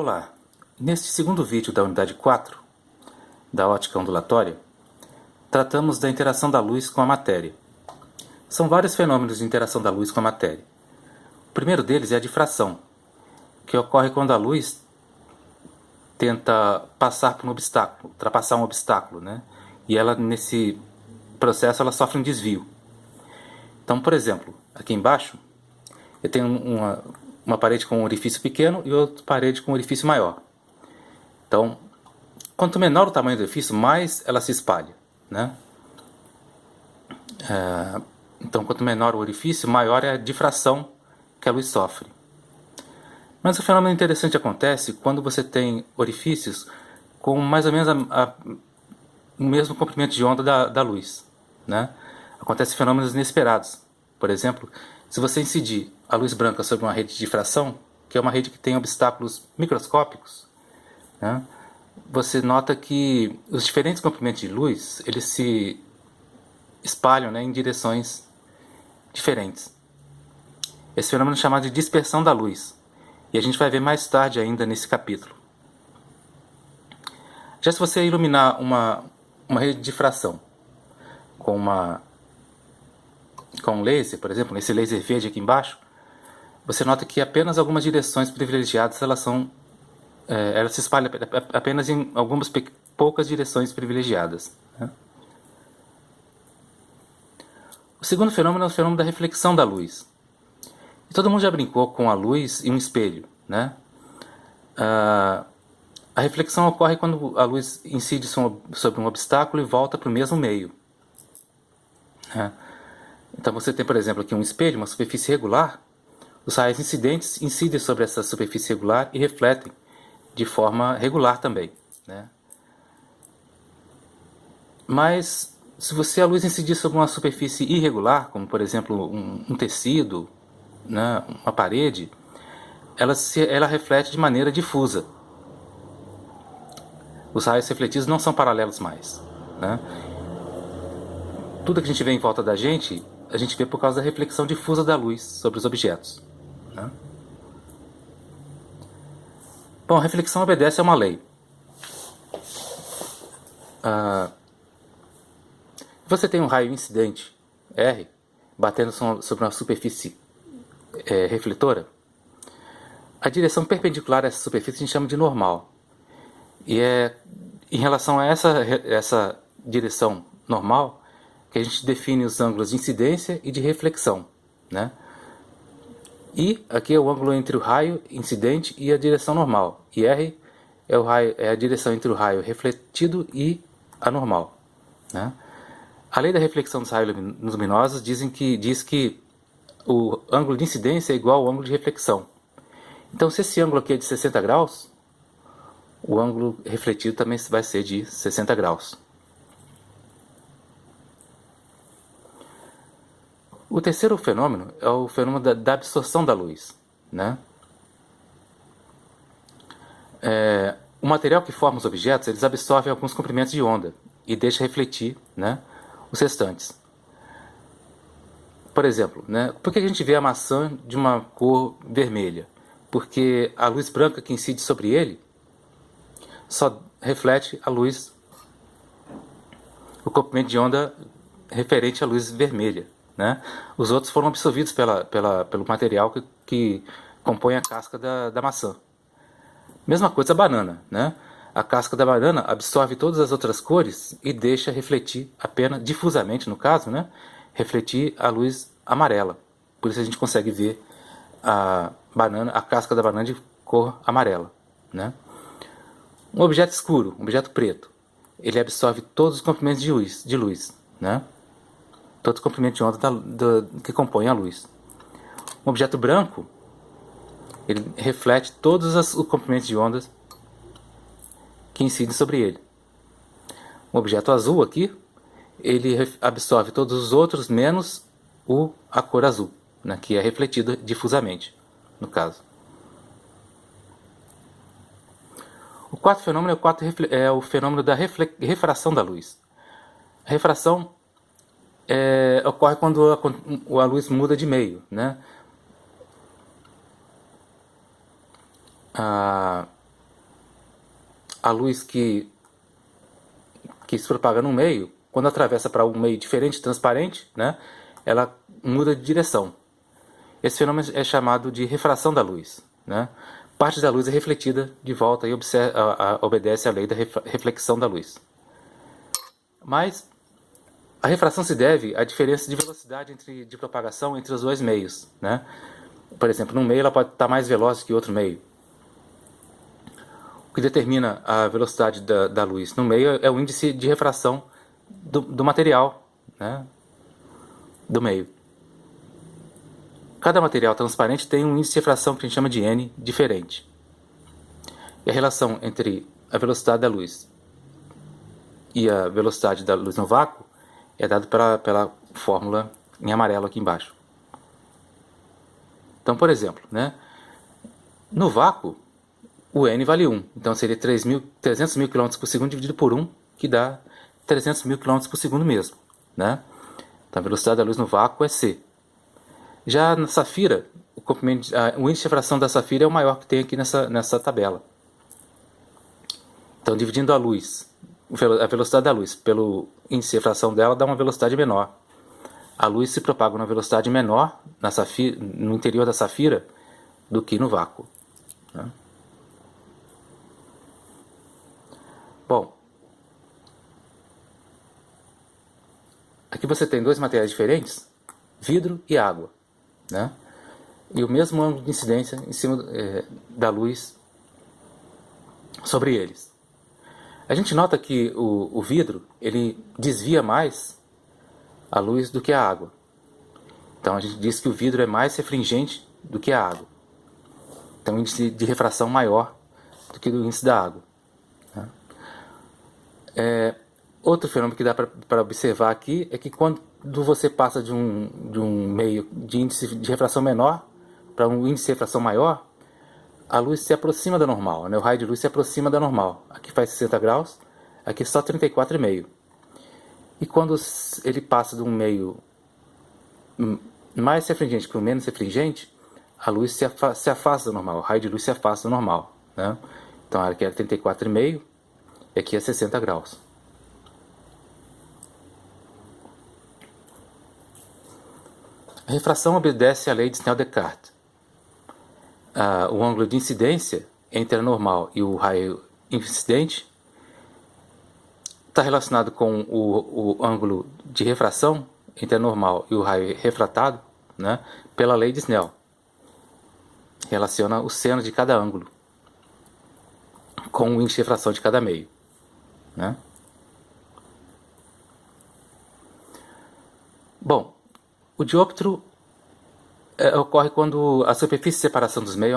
Olá, neste segundo vídeo da unidade 4, da ótica ondulatória, tratamos da interação da luz com a matéria. São vários fenômenos de interação da luz com a matéria. O primeiro deles é a difração, que ocorre quando a luz tenta passar por um obstáculo, ultrapassar um obstáculo, né? E ela, nesse processo, ela sofre um desvio. Então, por exemplo, aqui embaixo, eu tenho uma parede com um orifício pequeno e outra parede com um orifício maior. Então, quanto menor o tamanho do orifício, mais ela se espalha, né? Então, quanto menor o orifício, maior é a difração que a luz sofre. Mas o fenômeno interessante acontece quando você tem orifícios com mais ou menos o mesmo comprimento de onda da luz, né? Acontecem fenômenos inesperados. Por exemplo, se você incidir a luz branca sobre uma rede de difração, que é uma rede que tem obstáculos microscópicos, né? Você nota que os diferentes comprimentos de luz eles se espalham, né, em direções diferentes. Esse fenômeno é chamado de dispersão da luz. E a gente vai ver mais tarde ainda nesse capítulo. Já se você iluminar uma rede de difração com um laser, por exemplo, esse laser verde aqui embaixo, você nota que apenas algumas direções privilegiadas ela se espalha apenas em algumas poucas direções privilegiadas, né? O segundo fenômeno é o fenômeno da reflexão da luz. E todo mundo já brincou com a luz e um espelho, né? A reflexão ocorre quando a luz incide sobre um obstáculo e volta para o mesmo meio, né? Então você tem, por exemplo, aqui um espelho, uma superfície regular. Os raios incidentes incidem sobre essa superfície regular e refletem de forma regular também, né? Mas se a luz incidir sobre uma superfície irregular, como por exemplo um tecido, né, uma parede, ela reflete de maneira difusa. Os raios refletidos não são paralelos mais, né? Tudo que a gente vê em volta da gente, a gente vê por causa da reflexão difusa da luz sobre os objetos, né? Bom, a reflexão obedece a uma lei. Você tem um raio incidente, R, batendo sobre uma superfície refletora. A direção perpendicular a essa superfície a gente chama de normal. E é em relação a essa direção normal que a gente define os ângulos de incidência e de reflexão, né? I aqui é o ângulo entre o raio incidente e a direção normal. E R é a direção entre o raio refletido e a normal, né? A lei da reflexão dos raios luminosos diz que o ângulo de incidência é igual ao ângulo de reflexão. Então, se esse ângulo aqui é de 60 graus, o ângulo refletido também vai ser de 60 graus. O terceiro fenômeno é o fenômeno da absorção da luz, né? O material que forma os objetos, eles absorvem alguns comprimentos de onda e deixa refletir, né, os restantes. Por exemplo, né, por que a gente vê a maçã de uma cor vermelha? Porque a luz branca que incide sobre ele só reflete a luz, o comprimento de onda referente à luz vermelha, né? Os outros foram absorvidos pelo material que compõe a casca da maçã. Mesma coisa a banana, né? A casca da banana absorve todas as outras cores e deixa refletir apenas, difusamente no caso, né? Refletir a luz amarela. Por isso a gente consegue ver a casca da banana de cor amarela, né? Um objeto escuro, um objeto preto, ele absorve todos os comprimentos de luz, né? Todos os comprimentos de onda que compõem a luz. Um objeto branco, ele reflete todos os comprimentos de ondas que incidem sobre ele. Um objeto azul aqui, ele absorve todos os outros menos a cor azul, né, que é refletido difusamente, no caso. O quarto fenômeno é o fenômeno da refração da luz. A refração ocorre quando a luz muda de meio, né? a luz que se propaga no meio, quando atravessa para um meio diferente, transparente, né, ela muda de direção. Esse fenômeno é chamado de refração da luz, né? Parte da luz é refletida de volta e obedece à lei da reflexão da luz. Mas a refração se deve à diferença de velocidade de propagação entre os dois meios, né? Por exemplo, num meio ela pode estar mais veloz que outro meio. O que determina a velocidade da luz no meio é o índice de refração do material, né, do meio. Cada material transparente tem um índice de refração que a gente chama de N diferente. E a relação entre a velocidade da luz e a velocidade da luz no vácuo é dada pela fórmula em amarelo aqui embaixo. Então, por exemplo, né, no vácuo, o N vale 1. Então seria 300 mil km por segundo dividido por 1, que dá 300 mil km por segundo mesmo, né? Então a velocidade da luz no vácuo é C. Já na safira, o índice de refração da safira é o maior que tem aqui nessa tabela. Então, dividindo a velocidade da luz pelo índice de refração dela, dá uma velocidade menor. A luz se propaga numa velocidade menor no interior da safira do que no vácuo, né? Bom, aqui você tem dois materiais diferentes, vidro e água, né? E o mesmo ângulo de incidência em cima da luz sobre eles. A gente nota que o vidro ele desvia mais a luz do que a água. Então a gente diz que o vidro é mais refringente do que a água. Tem um índice de refração maior do que o índice da água, né? Outro fenômeno que dá para observar aqui é que quando você passa de um meio de índice de refração menor para um índice de refração maior, a luz se aproxima da normal, né? O raio de luz se aproxima da normal. Aqui faz 60 graus, aqui só 34,5. E quando ele passa de um meio mais refringente para um menos refringente, a luz se afasta do normal, o raio de luz se afasta do normal, né? Então aqui é 34,5 e aqui é 60 graus. A refração obedece à lei de Snell-Descartes. O ângulo de incidência entre a normal e o raio incidente está relacionado com o ângulo de refração entre a normal e o raio refratado, né, pela lei de Snell. Relaciona o seno de cada ângulo com o índice de refração de cada meio, né? Bom, o dióptro ocorre quando a superfície de separação dos meios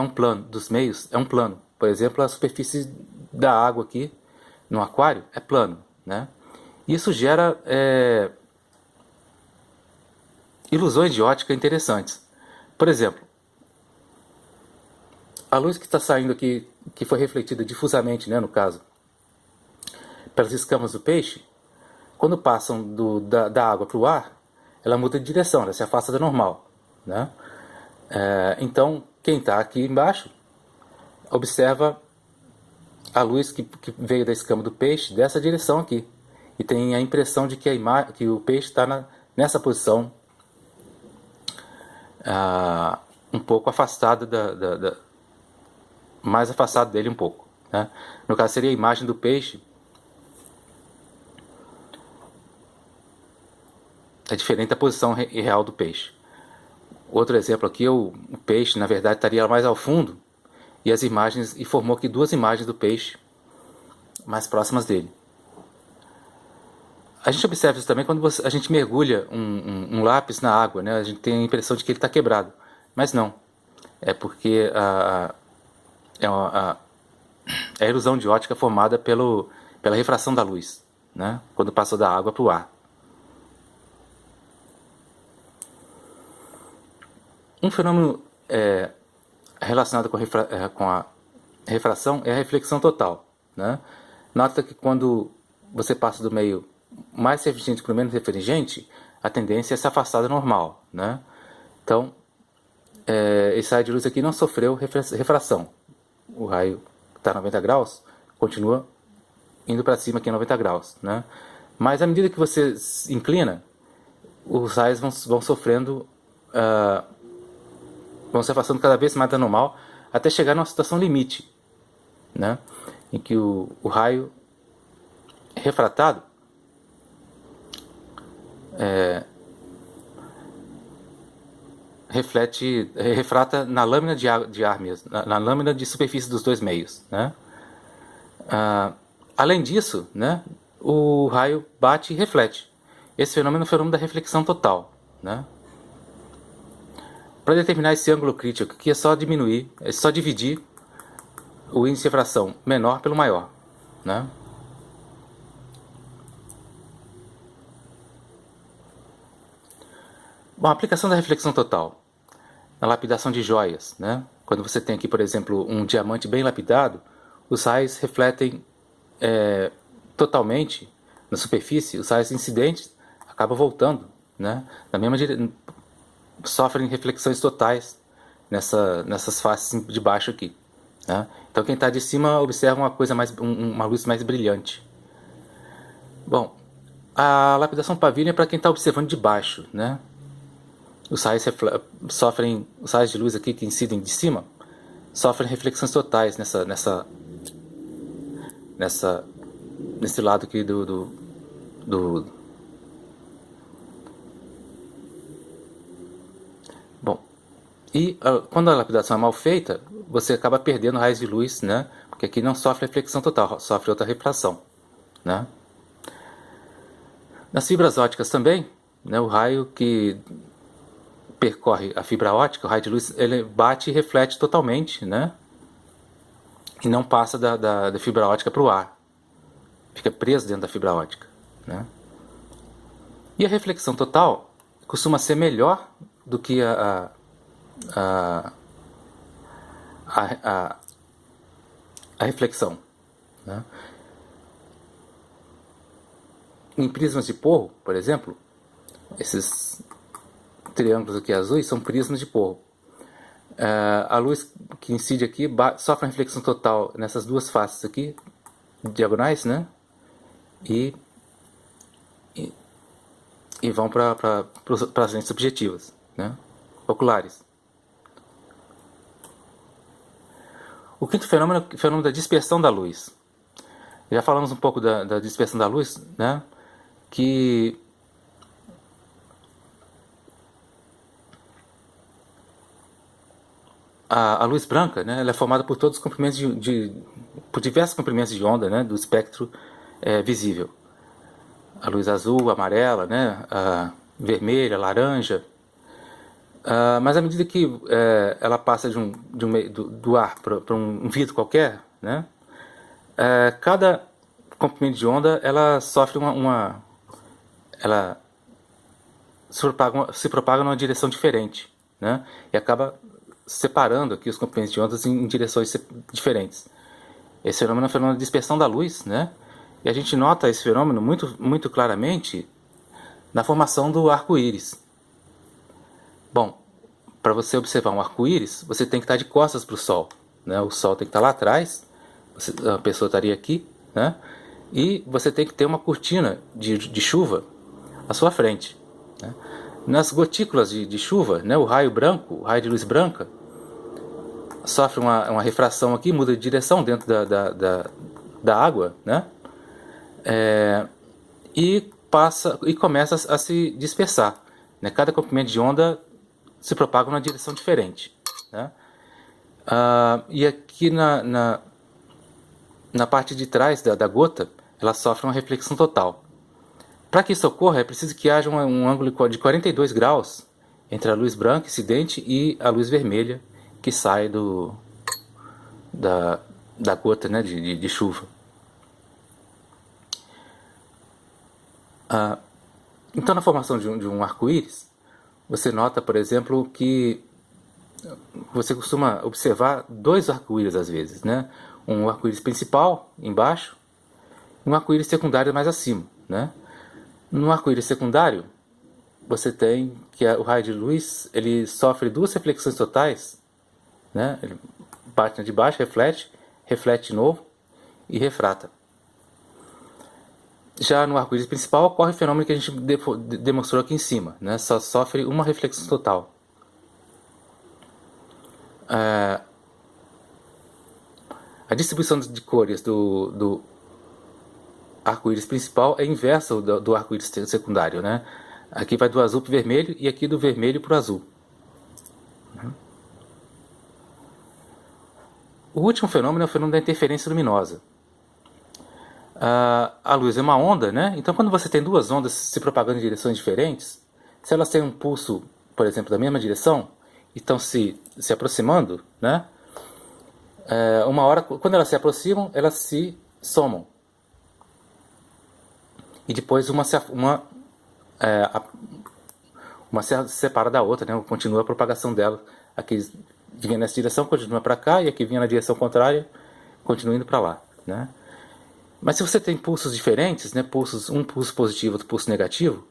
é um plano. Por exemplo, a superfície da água aqui no aquário é plano, né? Isso gera ilusões de ótica interessantes. Por exemplo, a luz que está saindo aqui, que foi refletida difusamente, né, no caso, pelas escamas do peixe, quando passam da água para o ar, ela muda de direção, ela se afasta da normal, né? Então, quem está aqui embaixo observa a luz que veio da escama do peixe dessa direção aqui e tem a impressão de que o peixe está nessa posição, um pouco afastado mais afastado dele um pouco, né? No caso seria a imagem do peixe é diferente da posição real do peixe. Outro exemplo aqui, o peixe na verdade estaria mais ao fundo e formou aqui duas imagens do peixe mais próximas dele. A gente observa isso também quando a gente mergulha um lápis na água, né? A gente tem a impressão de que ele está quebrado, mas não. É porque é a ilusão de ótica formada pela refração da luz, né? Quando passou da água para o ar. Um fenômeno relacionado com a refração é a reflexão total, né? Nota que quando você passa do meio mais refringente para o menos refringente, a tendência é se afastar da normal, né? Então, esse raio de luz aqui não sofreu refração. O raio está a 90 graus, continua indo para cima aqui em 90 graus, né? Mas à medida que você inclina, os raios vão sofrendo, vão se afastando cada vez mais da normal, até chegar numa situação limite, né? Em que o raio refratado refrata na lâmina de ar mesmo, na lâmina de superfície dos dois meios, né? Além disso, né, o raio bate e reflete. Esse fenômeno é o fenômeno da reflexão total, né? Para determinar esse ângulo crítico, que é só dividir o índice de refração menor pelo maior, né? Bom, a aplicação da reflexão total na lapidação de joias, né? Quando você tem aqui, por exemplo, um diamante bem lapidado, os raios refletem totalmente na superfície, os raios incidentes acabam voltando, né? Na mesma direção, sofrem reflexões totais nessas faces de baixo aqui, né? Então quem está de cima observa uma luz mais brilhante. Bom, a lapidação pavilhon é para quem está observando de baixo, né? Os raios de luz aqui que incidem de cima sofrem reflexões totais nesse lado aqui Bom, e quando a lapidação é mal feita, você acaba perdendo raios de luz, né? Porque aqui não sofre reflexão total, sofre outra refração, né? Nas fibras ópticas também, né, o raio que percorre a fibra óptica, o raio de luz, ele bate e reflete totalmente, né? E não passa da fibra óptica para o ar. Fica preso dentro da fibra óptica, né? E a reflexão total costuma ser melhor do que a reflexão, né? Em prismas de Porro, por exemplo, esses triângulos aqui azuis são prismas de Porro. A luz que incide aqui sofre uma reflexão total nessas duas faces aqui, diagonais, né? E vão para as lentes subjetivas, né? Oculares. O quinto fenômeno é o fenômeno da dispersão da luz. Já falamos um pouco da dispersão da luz, né? Que a luz branca, né, ela é formada por todos os comprimentos por diversos comprimentos de onda, né, do espectro visível. A luz azul, amarela, né, a vermelha, laranja. Mas à medida que ela passa do ar para um vidro qualquer, né, cada comprimento de onda ela sofre ela se propaga numa direção diferente, né, e acaba separando aqui os comprimentos de ondas em direções diferentes. Esse fenômeno é o fenômeno da dispersão da luz, né? E a gente nota esse fenômeno muito claramente na formação do arco-íris. Bom, para você observar um arco-íris, você tem que estar de costas para o Sol, né? O Sol tem que estar lá atrás, a pessoa estaria aqui, né? E você tem que ter uma cortina de chuva à sua frente, né? Nas gotículas de chuva, né, o raio branco, o raio de luz branca, sofre uma refração aqui, muda de direção dentro da água, né? E começa a se dispersar, né? Cada comprimento de onda se propaga numa direção diferente, né? E aqui na parte de trás da gota, ela sofre uma reflexão total. Para que isso ocorra, é preciso que haja um ângulo de 42 graus entre a luz branca incidente e a luz vermelha que sai da gota, né, de chuva. Então, na formação de um arco-íris, você nota, por exemplo, que você costuma observar dois arco-íris às vezes, né? Um arco-íris principal embaixo e um arco-íris secundário mais acima, né? No arco-íris secundário, você tem que o raio de luz ele sofre duas reflexões totais, né? Ele bate na de baixo, reflete de novo e refrata. Já no arco-íris principal ocorre o fenômeno que a gente demonstrou aqui em cima, né? Só sofre uma reflexão total. A distribuição de cores do arco-íris principal é inversa do arco-íris secundário, né? Aqui vai do azul para o vermelho e aqui do vermelho para o azul. O último fenômeno é o fenômeno da interferência luminosa. A luz é uma onda, né? Então quando você tem duas ondas se propagando em direções diferentes, se elas têm um pulso, por exemplo, da mesma direção, e estão se aproximando, né? Uma hora, quando elas se aproximam, elas se somam. E depois uma se separa da outra, né? Continua a propagação dela. Aqui vinha nessa direção, continua para cá, e aqui vinha na direção contrária, continua indo para lá, né? Mas se você tem pulsos diferentes, né, um pulso positivo e outro pulso negativo,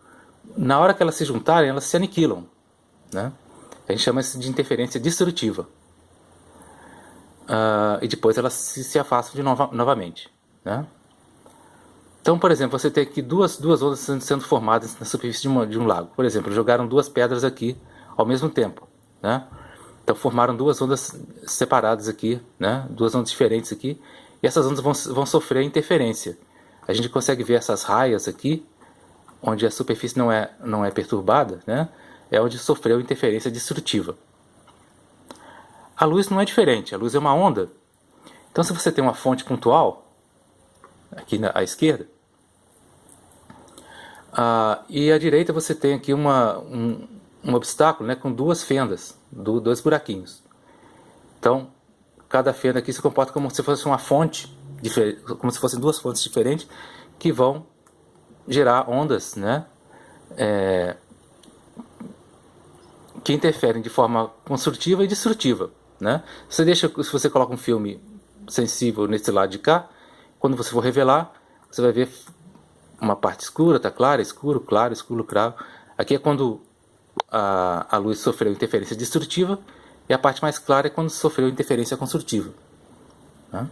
na hora que elas se juntarem, elas se aniquilam, né? A gente chama isso de interferência destrutiva. E depois elas se afastam novamente, né? Então, por exemplo, você tem aqui duas ondas sendo formadas na superfície de um lago. Por exemplo, jogaram duas pedras aqui ao mesmo tempo, né? Então formaram duas ondas separadas aqui, né? Duas ondas diferentes aqui. E essas ondas vão sofrer interferência. A gente consegue ver essas raias aqui, onde a superfície não é perturbada, né? É onde sofreu interferência destrutiva. A luz não é diferente, a luz é uma onda. Então se você tem uma fonte pontual, aqui à esquerda, e à direita você tem aqui um obstáculo, né, com duas fendas, dois buraquinhos. Então cada fenda aqui se comporta como se fosse uma fonte, como se fossem duas fontes diferentes que vão gerar ondas, né, que interferem de forma construtiva e destrutiva, né? Se você coloca um filme sensível nesse lado de cá, quando você for revelar, você vai ver uma parte escura, tá clara, escuro, claro, escuro, claro. Aqui é quando a luz sofreu interferência destrutiva, e a parte mais clara é quando sofreu interferência construtiva. Tá?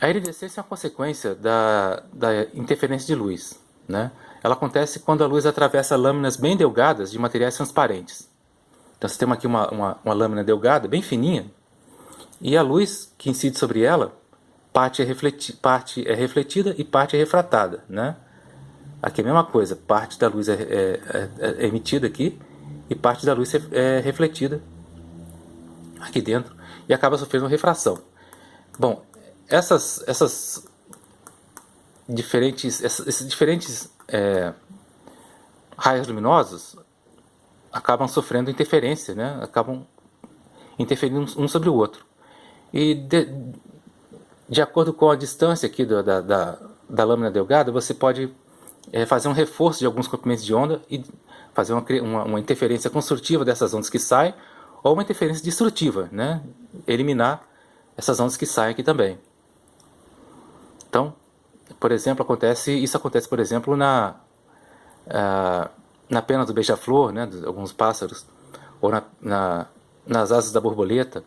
A iridescência é uma consequência da interferência de luz, né? Ela acontece quando a luz atravessa lâminas bem delgadas de materiais transparentes. Então você tem aqui uma lâmina delgada, bem fininha, e a luz que incide sobre ela, parte é refletida e parte é refratada, né? Aqui é a mesma coisa, parte da luz é emitida aqui e parte da luz é refletida aqui dentro e acaba sofrendo refração. Bom, esses diferentes raios luminosos acabam sofrendo interferência, né? Acabam interferindo um sobre o outro. E de acordo com a distância aqui da lâmina delgada, você pode fazer um reforço de alguns comprimentos de onda e fazer uma interferência construtiva dessas ondas que saem, ou uma interferência destrutiva, né? Eliminar essas ondas que saem aqui também. Então, por exemplo, isso acontece, por exemplo, na pena do beija-flor, né, de alguns pássaros, ou nas asas da borboleta,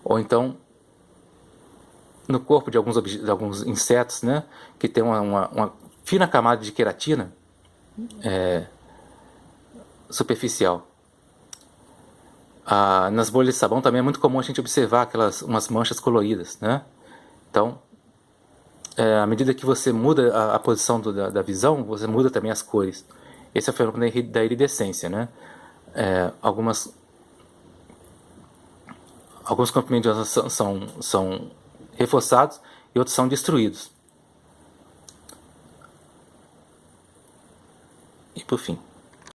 ou então no corpo de alguns insetos, né, que tem uma fina camada de queratina superficial. Nas bolhas de sabão também é muito comum a gente observar umas manchas coloridas, né? Então, à medida que você muda a posição da visão, você muda também as cores. Esse é o fenômeno da iridescência, né? Alguns comprimentos de onda são reforçados e outros são destruídos. E por fim,